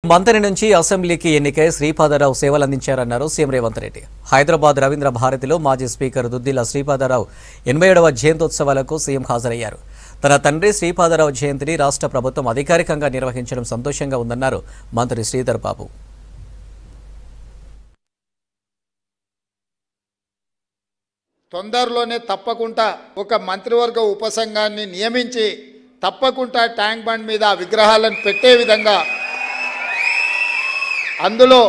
మంత్రి నుంచి అసెంబ్లీకి ఎన్నికై శ్రీపాదరావు సేవలందించారన్నారు సీఎం రేవంత్ రెడ్డి. హైదరాబాద్ రవీంద్ర భారతిలో మాజీ స్పీకర్ దుద్దిల శ్రీపాదరావు 87వ జయంతోత్సవాలకు సీఎం హాజరయ్యారు. తన తండ్రి శ్రీపాదరావు జయంతిని రాష్ట్ర ప్రభుత్వం అధికారికంగా నిర్వహించడం సంతోషంగా ఉందన్నారు మంత్రి శ్రీధర్ బాబు. తొందరలోనే తప్పకుండా ఒక మంత్రివర్గ ఉపసంఘాన్ని నియమించి తప్పకుండా ట్యాంక్ బండ్ మీద విగ్రహాలను పెట్టే విధంగా అందులో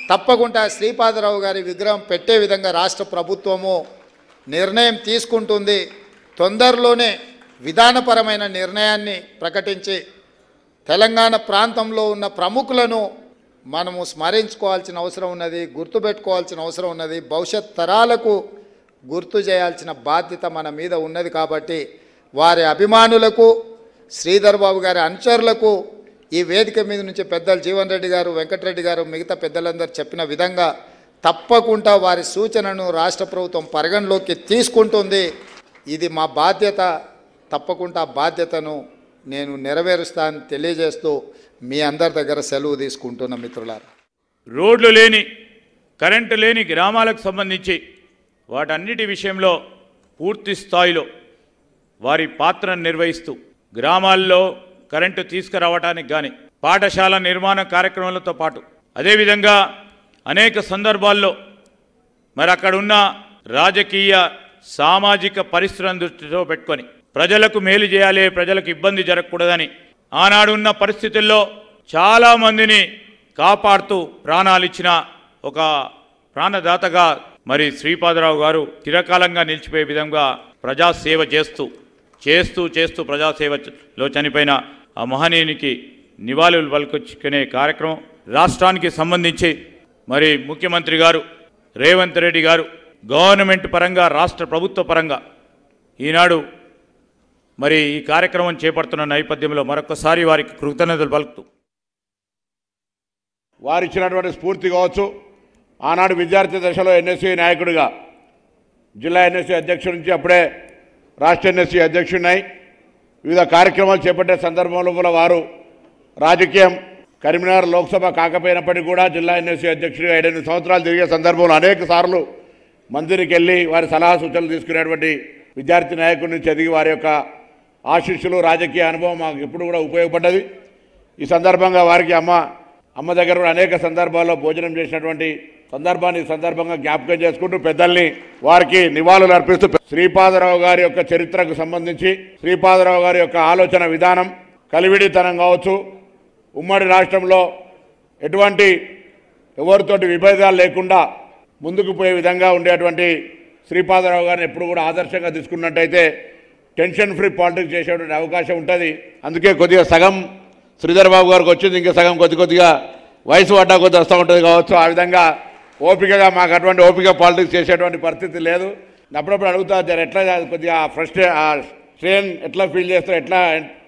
తప్పకుండా శ్రీపాదరావు గారి విగ్రహం పెట్టే విధంగా రాష్ట్ర ప్రభుత్వము నిర్ణయం తీసుకుంటుంది. తొందరలోనే విధానపరమైన నిర్ణయాన్ని ప్రకటించి తెలంగాణ ప్రాంతంలో ఉన్న ప్రముఖులను మనము స్మరించుకోవాల్సిన అవసరం ఉన్నది, గుర్తుపెట్టుకోవాల్సిన అవసరం ఉన్నది. భవిష్యత్ తరాలకు గుర్తు చేయాల్సిన బాధ్యత మన మీద ఉన్నది. కాబట్టి వారి అభిమానులకు, శ్రీధర్ బాబు గారి అనుచరులకు ఈ వేదిక మీద నుంచి పెద్దలు జీవన్ రెడ్డి గారు, వెంకటరెడ్డి గారు, మిగతా పెద్దలందరూ చెప్పిన విధంగా తప్పకుండా వారి సూచనను రాష్ట్ర ప్రభుత్వం పరిగణలోకి తీసుకుంటుంది. ఇది మా బాధ్యత. తప్పకుండా బాధ్యతను నేను నెరవేరుస్తానని తెలియజేస్తూ మీ అందరి దగ్గర సెలవు తీసుకుంటున్న మిత్రులారా. రోడ్లు లేని, కరెంటు లేని గ్రామాలకు సంబంధించి వాటన్నిటి విషయంలో పూర్తి స్థాయిలో వారి పాత్రను నిర్వహిస్తూ గ్రామాల్లో కరెంటు తీసుకురావడానికి కానీ, పాఠశాల నిర్మాణ కార్యక్రమాలతో పాటు అదేవిధంగా అనేక సందర్భాల్లో మరి అక్కడున్న రాజకీయ సామాజిక పరిస్థితులను దృష్టిలో పెట్టుకొని ప్రజలకు మేలు చేయాలి, ప్రజలకు ఇబ్బంది జరగకూడదని ఆనాడు ఉన్న పరిస్థితుల్లో చాలామందిని కాపాడుతూ ప్రాణాలిచ్చిన ఒక ప్రాణదాతగా మరి శ్రీపాదరావు గారు చిరకాలంగా నిలిచిపోయే విధంగా ప్రజాసేవ చేస్తూ ప్రజాసేవలో చనిపోయిన ఆ మహనీయునికి నివాళులు పలుకునే కార్యక్రమం రాష్ట్రానికి సంబంధించి మరి ముఖ్యమంత్రి గారు రేవంత్ రెడ్డి గారు గవర్నమెంట్ పరంగా, రాష్ట్ర ప్రభుత్వ పరంగా ఈనాడు మరి ఈ కార్యక్రమం చేపడుతున్న నేపథ్యంలో మరొకసారి వారికి కృతజ్ఞతలు పలుకుతూ వారిచ్చినటువంటి స్ఫూర్తి కావచ్చు, ఆనాడు విద్యార్థి దశలో ఎన్ఎస్సీ నాయకుడిగా జిల్లా ఎన్ఎస్సీ అధ్యక్షుడి నుంచి అప్పుడే రాష్ట్ర ఎన్ఎస్సీ అధ్యక్షుడినై వివిధ కార్యక్రమాలు చేపట్టే సందర్భంలో కూడా వారు రాజకీయం కరీంనగర్ లోక్సభ కాకపోయినప్పటికీ కూడా జిల్లా ఎన్ఎస్సీ అధ్యక్షుడిగా 7 సంవత్సరాలు తిరిగే సందర్భంలో అనేక సార్లు మందిరికి వెళ్ళి వారి సలహా సూచనలు తీసుకునేటువంటి విద్యార్థి నాయకుడి నుంచి ఎదిగి వారి యొక్క ఆశీస్సులు, రాజకీయ అనుభవం మాకు ఎప్పుడు కూడా ఉపయోగపడ్డది. ఈ సందర్భంగా వారికి అమ్మ దగ్గర కూడా అనేక సందర్భాల్లో భోజనం చేసినటువంటి సందర్భాన్ని సందర్భంగా జ్ఞాపకం చేసుకుంటూ పెద్దల్ని వారికి నివాళులు అర్పిస్తూ శ్రీపాదరావు గారి యొక్క చరిత్రకు సంబంధించి, శ్రీపాదరావు గారి యొక్క ఆలోచన విధానం, కలివిడితనం కావచ్చు, ఉమ్మడి రాష్ట్రంలో ఎటువంటి ఎవరితోటి విభేదాలు లేకుండా ముందుకు పోయే విధంగా ఉండేటువంటి శ్రీపాదరావు గారిని ఎప్పుడు కూడా ఆదర్శంగా తీసుకున్నట్టయితే టెన్షన్ ఫ్రీ పాలిటిక్స్ చేసేటువంటి అవకాశం ఉంటుంది. అందుకే కొద్దిగా సగం శ్రీధర్ బాబు గారికి వచ్చింది, ఇంకా సగం కొద్దిగా వయసు పడ్డా కొద్ది వస్తూ ఉంటుంది కావచ్చు. ఆ విధంగా ఓపికగా మాకు అటువంటి ఓపిక పాలిటిక్స్ చేసేటువంటి పరిస్థితి లేదు. అప్పుడప్పుడు అడుగుతా ఎట్లా కొద్దిగా స్ట్రెయిన్ ఎట్లా ఫీల్ చేస్తారు, ఎట్లా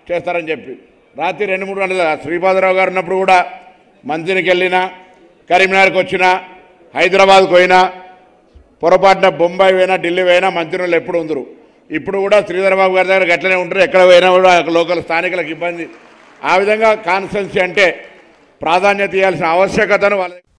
చేస్తారని చెప్పి రాత్రి 2-3 గంటలు శ్రీపాదరావు గారు ఉన్నప్పుడు కూడా మంత్రికి వెళ్ళినా, కరీంనగర్కి వచ్చినా, హైదరాబాద్కు పోయినా, పొరపాటున బొంబాయి పోయినా, ఢిల్లీ పోయినా మంత్రులు ఎప్పుడు ఉందరు. ఇప్పుడు కూడా శ్రీధర్ బాబు గారి దగ్గర గట్లనే ఉంటారు. ఎక్కడ పోయినా కూడా లోకల్ స్థానికులకు ఇబ్బంది. ఆ విధంగా కాన్స్టిట్యున్సీ అంటే ప్రాధాన్యత ఇవ్వాల్సిన ఆవశ్యకతను వాళ్ళ